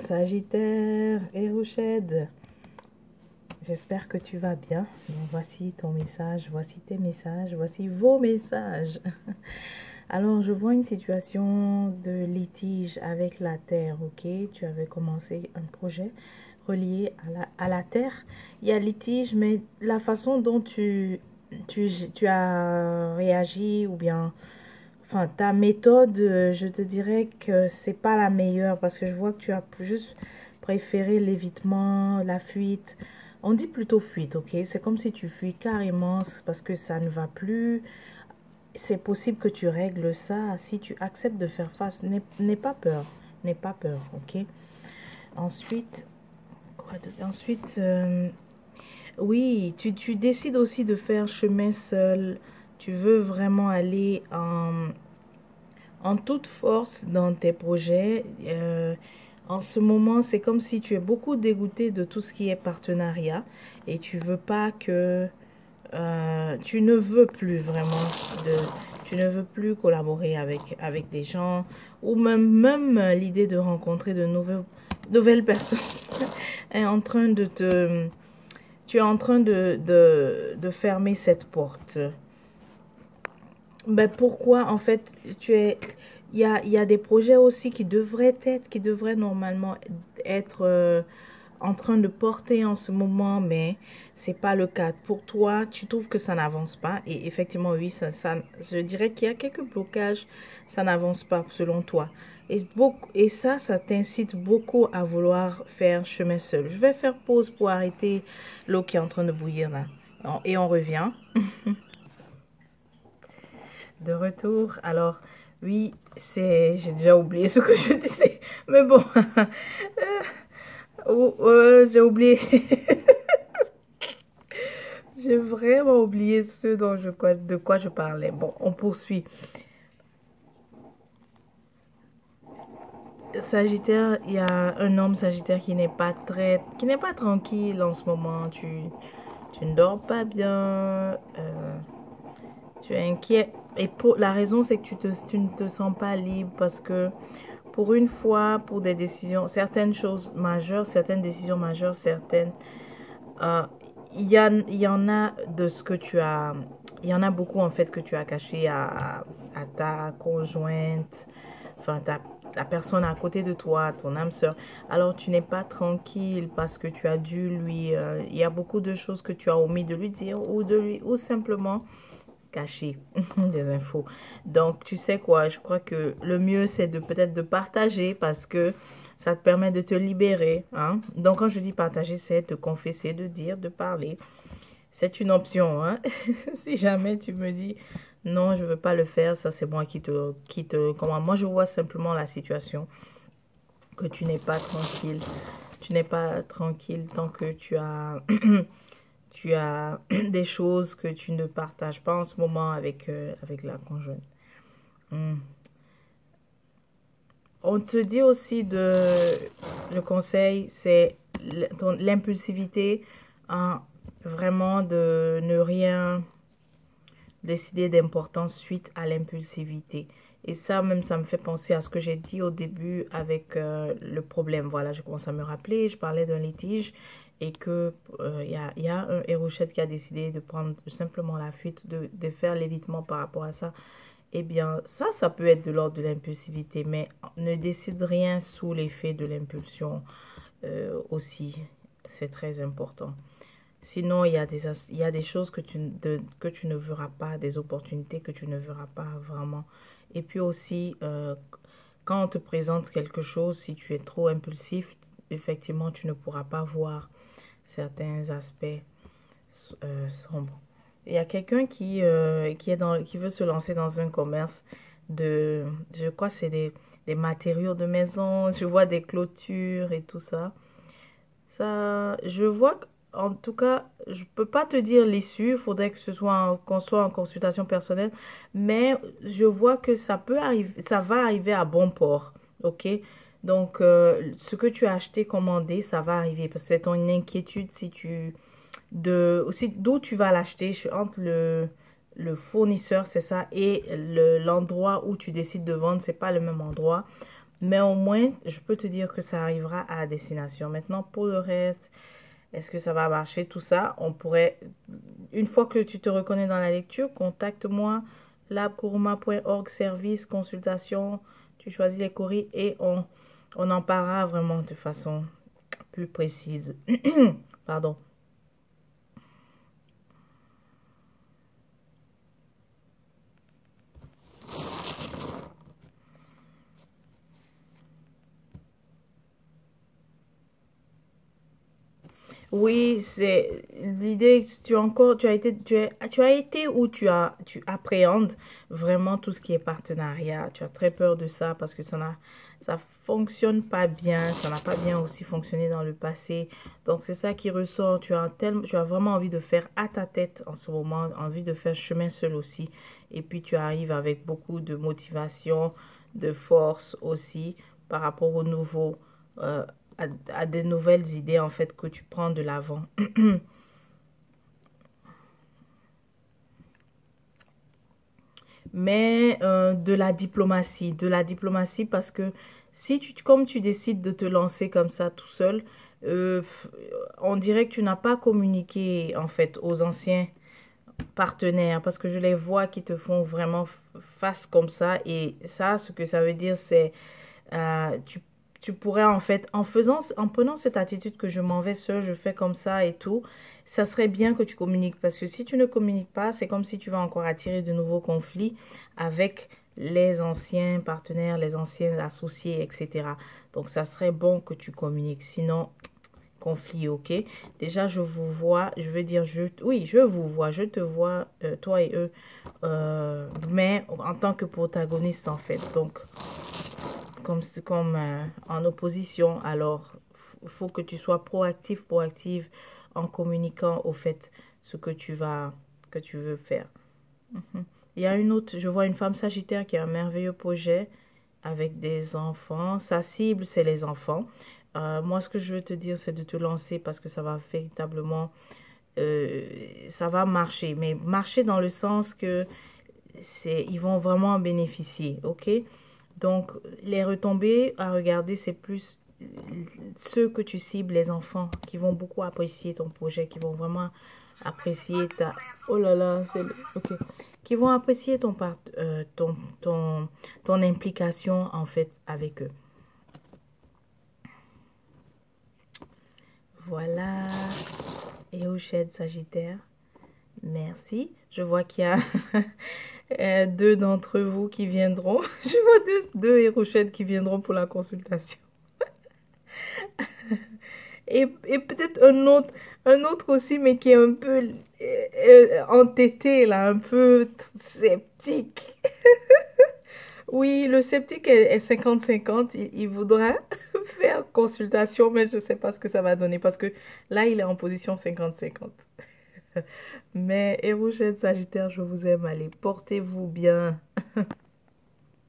Sagittaire et Rochette, j'espère que tu vas bien. Donc, voici ton message, voici tes messages, voici vos messages. Alors, je vois une situation de litige avec la terre, ok? Tu avais commencé un projet relié à la terre. Il y a litige, mais la façon dont tu as réagi ou bien... Enfin, ta méthode, je te dirais que c'est pas la meilleure parce que je vois que tu as juste préféré l'évitement, la fuite. On dit plutôt fuite, ok? C'est comme si tu fuis carrément parce que ça ne va plus. C'est possible que tu règles ça si tu acceptes de faire face. N'aie pas peur, n'aie pas peur, ok? Ensuite, ensuite, oui, tu décides aussi de faire chemin seul. Tu veux vraiment aller en toute force dans tes projets. En ce moment, c'est comme si tu es beaucoup dégoûté de tout ce qui est partenariat et tu veux pas que tu ne veux plus vraiment tu ne veux plus collaborer avec des gens ou même l'idée de rencontrer de nouvelles personnes est en train de tu es en train de fermer cette porte. Ben pourquoi en fait il y a des projets aussi qui devraient normalement être en train de porter en ce moment, mais c'est pas le cas. Pour toi, tu trouves que ça n'avance pas et effectivement oui, je dirais qu'il y a quelques blocages, ça n'avance pas selon toi. Et ça t'incite beaucoup à vouloir faire chemin seul. Je vais faire pause pour arrêter l'eau qui est en train de bouillir là. Et on revient. De retour. Alors, oui, j'ai déjà oublié ce que je disais. Mais bon, j'ai oublié. J'ai vraiment oublié de quoi je parlais. Bon, on poursuit. Sagittaire, il y a un homme Sagittaire qui n'est pas tranquille en ce moment. Tu ne dors pas bien. Tu es inquiet. Et la raison, c'est que tu ne te sens pas libre parce que pour une fois, pour des décisions, certaines choses majeures, certaines décisions majeures, euh, il y en a de ce que tu as, il y en a beaucoup en fait que tu as caché à ta conjointe, enfin la personne à côté de toi, ton âme sœur. Alors tu n'es pas tranquille parce que tu as dû il y a beaucoup de choses que tu as omis de lui dire ou simplement cacher des infos. Donc, tu sais quoi, je crois que le mieux, c'est peut-être de partager parce que ça te permet de te libérer. Hein? Donc, quand je dis partager, c'est de confesser, de dire, de parler. C'est une option. Hein? Si jamais tu me dis non, je ne veux pas le faire, ça c'est moi comment. Moi, je vois simplement la situation que tu n'es pas tranquille. Tu n'es pas tranquille tant que tu as tu as des choses que tu ne partages pas en ce moment avec la conjointe. On te dit aussi le conseil, c'est l'impulsivité, hein, vraiment de ne rien décider d'important suite à l'impulsivité. Et ça, même, ça me fait penser à ce que j'ai dit au début avec le problème. Voilà, je commence à me rappeler, je parlais d'un litige et que y a un hérochette qui a décidé de prendre simplement la fuite, de faire l'évitement par rapport à ça. Eh bien, ça peut être de l'ordre de l'impulsivité, mais ne décide rien sous l'effet de l'impulsion aussi. C'est très important. Sinon, il y a des choses que que tu ne verras pas, des opportunités que tu ne verras pas vraiment. Et puis aussi, quand on te présente quelque chose, si tu es trop impulsif, effectivement, tu ne pourras pas voir certains aspects sombres. Il y a quelqu'un qui veut se lancer dans un commerce je crois que c'est des matériaux de maison, je vois des clôtures et tout ça. Je vois en tout cas, je peux pas te dire l'issue, il faudrait que qu'on soit en consultation personnelle, mais je vois que ça va arriver à bon port, ok? Donc, ce que tu as acheté, commandé, ça va arriver parce que c'est ton inquiétude aussi d'où tu vas l'acheter, entre le fournisseur, c'est ça, et l'endroit où tu décides de vendre, c'est pas le même endroit. Mais au moins, je peux te dire que ça arrivera à destination. Maintenant, pour le reste, est-ce que ça va marcher? Tout ça, on pourrait, une fois que tu te reconnais dans la lecture, contacte-moi, labkuruma.org, service, consultation, tu choisis les courriers et on en parlera vraiment de façon plus précise. Pardon. Oui, c'est l'idée. Tu as encore, tu as été où tu appréhendes vraiment tout ce qui est partenariat. Tu as très peur de ça parce que ça fonctionne pas bien. Ça n'a pas bien aussi fonctionné dans le passé. Donc c'est ça qui ressort. Tu as vraiment envie de faire à ta tête en ce moment, envie de faire chemin seul aussi. Et puis tu arrives avec beaucoup de motivation, de force aussi par rapport au nouveau. euh, à des nouvelles idées en fait que tu prends de l'avant. Mais de la diplomatie parce que si comme tu décides de te lancer comme ça tout seul, euh, on dirait que tu n'as pas communiqué en fait aux anciens partenaires parce que je les vois qui te font vraiment face comme ça et ça, ce que ça veut dire, c'est tu pourrais en fait, en prenant cette attitude que je m'en vais seul, je fais comme ça et tout, ça serait bien que tu communiques parce que si tu ne communiques pas, c'est comme si tu vas encore attirer de nouveaux conflits avec les anciens partenaires, les anciens associés, etc. Donc, ça serait bon que tu communiques. Sinon, conflit, ok? Déjà, je vous vois, je veux dire, oui, je vous vois, je te vois, toi et eux, mais en tant que protagoniste, en fait. Donc, comme en opposition, alors il faut que tu sois proactive en communiquant au fait ce que tu veux faire. Mhm. Il y a une autre, je vois une femme sagittaire qui a un merveilleux projet avec des enfants. Sa cible, c'est les enfants. Moi, ce que je veux te dire, c'est de te lancer parce que ça va véritablement, ça va marcher. Mais marcher dans le sens que ils vont vraiment en bénéficier, ok? Donc, les retombées à regarder, c'est plus ceux que tu cibles, les enfants, qui vont beaucoup apprécier ton projet, qui vont vraiment apprécier ta... Oh là là, ok. Qui vont apprécier ton implication, en fait, avec eux. Voilà. Et au Sagittaire. Merci. Je vois qu'il y a deux d'entre vous qui viendront. Je vois deux hérochettes qui viendront pour la consultation. Et peut-être un autre aussi, mais qui est un peu entêté, là, un peu sceptique. Oui, le sceptique est 50-50. Il voudra faire consultation, mais je ne sais pas ce que ça va donner parce que là, il est en position 50-50. Mais Hérochette Sagittaire, je vous aime. Allez, portez-vous bien.